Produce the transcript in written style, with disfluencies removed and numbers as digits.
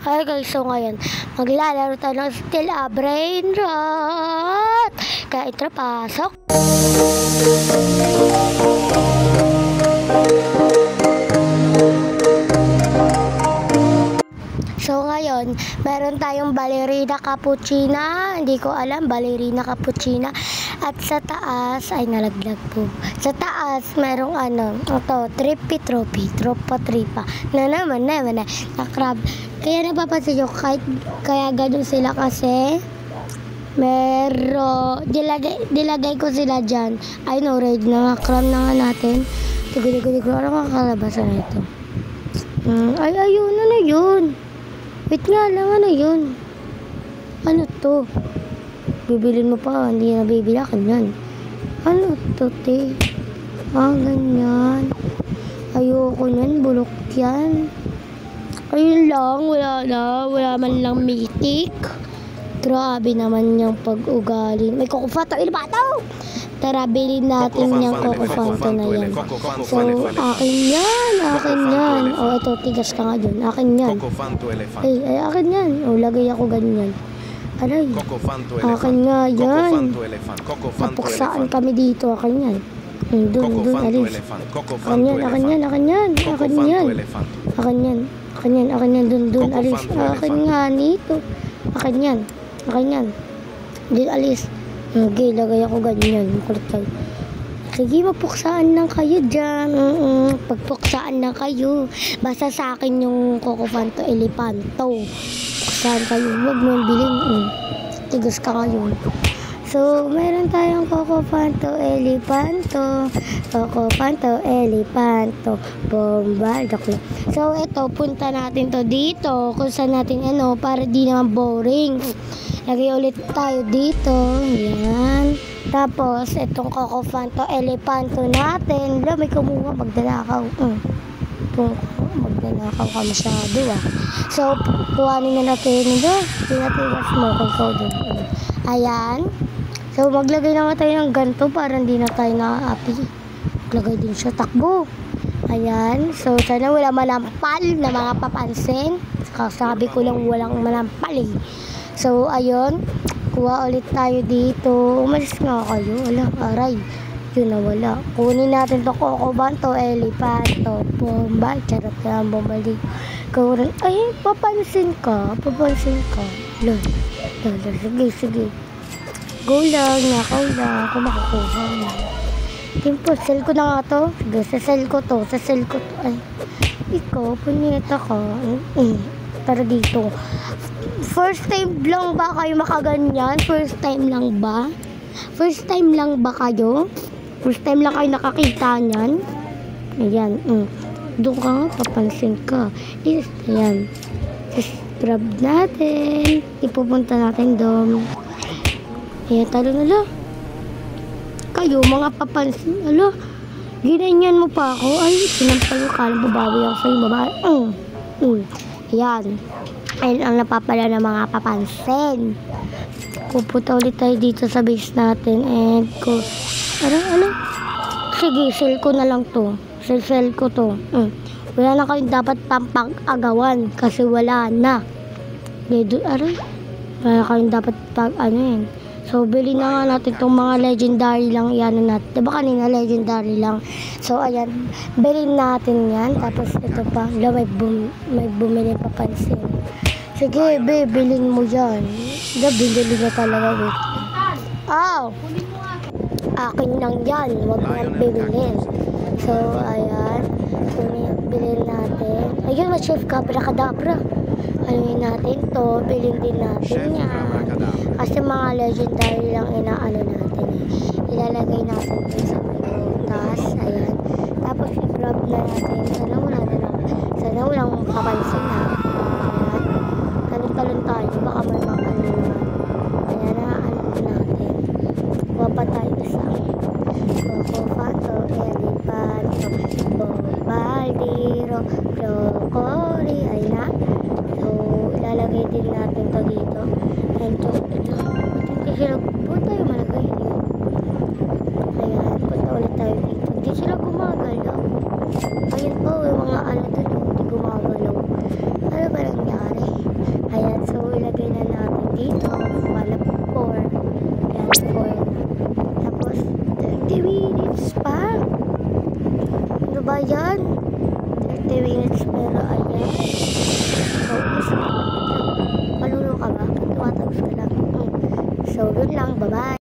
Hi guys, so ngayon, maglalaro tayo ng Still a Brain Rot. Kaya ito, pasok. So ngayon, meron tayong ballerina cappuccina. Hindi ko alam, ballerina cappuccina. At sa taas, ay nalaglag po. Sa taas, merong ito, trippy trophy, tropa tripa. Na crab. Kaya napapansin nyo, kaya ganun sila kasi, dilagay ko sila dyan. I know, ready na nga, crab na nga natin. Tigo, ano nga kalabasan na ito? Ayun, ano yun? Wait nga lang, ano yun? Ano to? Bibilin mo pa, hindi na bibilakan yan. Ano to, te? Ganyan. Ayoko yan, bulok yan. Ayun lang, wala man lang mythic. Grabe naman yung pag-ugali. May kukufato, ilbato! Tara, bilhin natin yung kukufato na yan. So, akin yan. O, ito, tigas ka nga dun. Akin yan. Ay, akin yan. O, lagay ako ganyan. Aray, akin nga yan. Napuksaan kami dito, akin yan. Dun, alis. Akin yan, dun, alis. Akin nga, nito. Akin yan. Dun, alis. Okay, lagay ako ganyan. Sige, mapuksaan lang kayo dyan. Pagpuksaan lang kayo. Basta sa akin yung Cocofanto Elepanto. Puksaan kayo. Huwag mo yung bilhin. Tigas ka ngayon. So, meron tayong Cocofanto Elepanto. Bombard ako. So, ito, punta natin to dito. Kung saan natin para di naman boring. Lagay ulit tayo dito. Yan. Tapos, itong Cocofanto Elepanto natin. May kumuha. Magdanakaw. Magdanakaw ka masyado So, kuhanin na natin. Pinatigas mo kay Kodo. Ayan. So, maglagay naman tayo ng ganito para hindi na tayo na-api. Maglagay din siya. Takbo. Ayan. So, sana wala malampal na mga papansin. Sabi ko lang walang malampal So, ayun. Kuha ulit tayo dito. Umalis nga kayo. Aray. Yun na wala. Kunin natin to Cocofanto Elepanto. Bomba. Charot na lang bumalik. Ay, papansin ka. Sige. Go lang. Nakaw lang. Kung makukuha na. Timpo, sell ko na nga to. Sige, sasell ko to. Ay, ikaw, punyeta ka. Tara dito. First time lang ba kayo makaganyan? First time lang ba kayo? First time lang kayo nakakita niyan? Ayan. Doon ka nga, papansin ka. Ayan. Subscribe natin. Ipupunta natin doon. Ayan, talo na lang. Kayo, mga papansin. Ginanyan mo pa ako. Ay, sinampal ko. Kala babawi ako sa'yo, babae. Ayan. Ayun ang napapala ng mga papansin. Pupunta ulit tayo dito sa base natin. And ko. Sige, sell ko na lang to. Sell ko to. Wala na kayong dapat pampag-agawan. Kasi wala na. Wala kayong dapat So, bilhin na nga natin itong mga legendary lang. Iyan natin. Diba kanina legendary lang? So, ayan. Bilhin natin yan. Tapos, ito pa. May bumili papansin. Sige, bilhin mo yan. Binili na talaga. Wait. Akin lang yan. Huwag na bilhin. So, ayan. Bilhin natin. Ayun, ma-chef ka. Brakadabra. Anuhin natin to. Bilhin din natin yan. Kasi mga legendary lang natin. Ilalagay natin ito sa prutas. Ayan. Tapos i-grab na natin. Sana walang kapansin na. Ayan. Talon tayo. Baka may mga naman. Ayan na natin. Kuha pa tayo isang Cocofanto Elepanto Bombardiro Crocori. Ayan na. So, ilalagay din natin to dito. And so, hindi sila punta yung malagay yun. Ayan, punta ulit tayo dito. Hindi sila gumagalaw. Ayun po, yung mga dun, hindi gumagalaw. ba yan? 30 minutes pero ayan. So, malulong ka ba? Tumatagos ka lang. So, yun lang. Bye-bye.